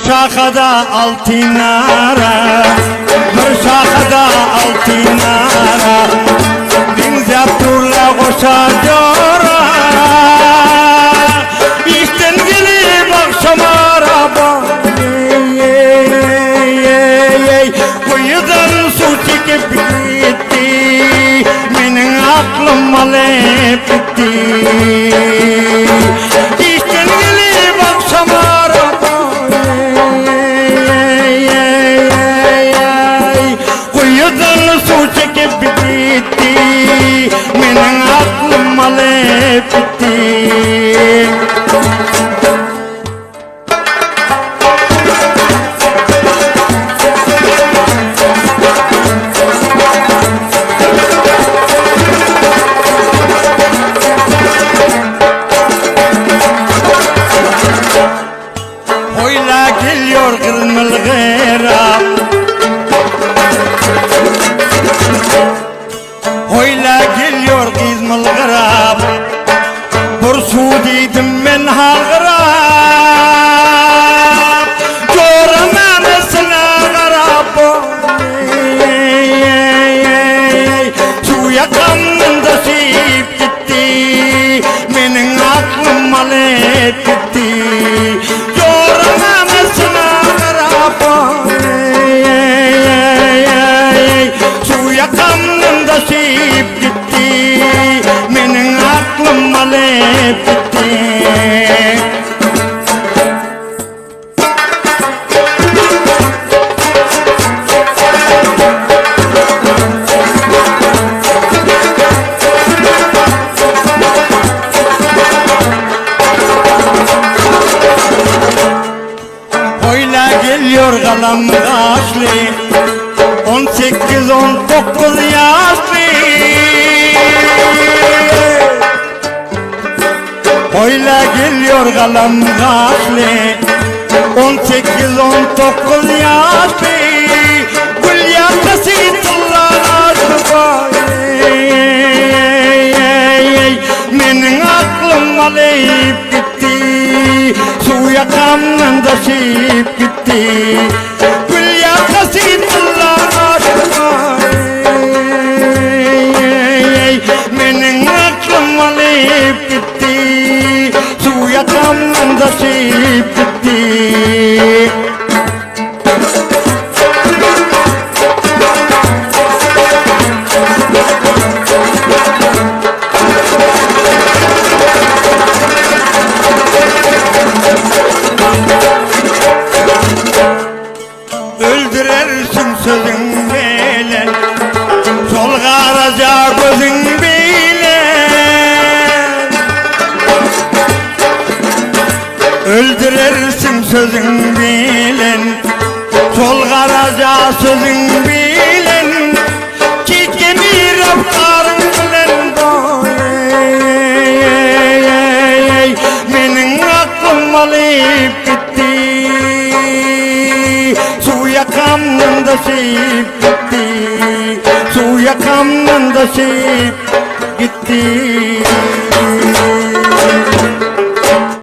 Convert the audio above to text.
şakada altın ara, bir şakada altın ara, benzep durla koşa jora. İşten gelip akşam araba, kuyudan su çekip gitti, benim aklım alıp gitti. İşten gelip akşam araba, kuyudan su çekip gitti, benim aklım alıp gitti. Oyla geliyor kırmızı gıra, oyla geliyor kızmıl gıra, bursu dedim ben halgıra. Çoramamesine garap, suya kanında sip gitti, benim aklım alıp gitti. Suya kanında sip gitti, benim aklım alıp gitti. Oyla geliyor kalan kaşlı, 18-19 yaşlı. Oyla geliyor kalan kaşlı, 18-19 yaşlı. Gül yakası tıllar benim aklım alıp gitti, suya kanında sip gitti. Gül yakası tıllar benim aklım alıp gitti, suya kanında sip gitti. Öldürersin sözün bilen, solgaraca gözün bilen. Öldürersin sözün bilen, solgaraca sözün bilen. Çekemir afkarın bilen benim aklım alıp gitti, suya kanında sip gitti, suya kanında sip gitti.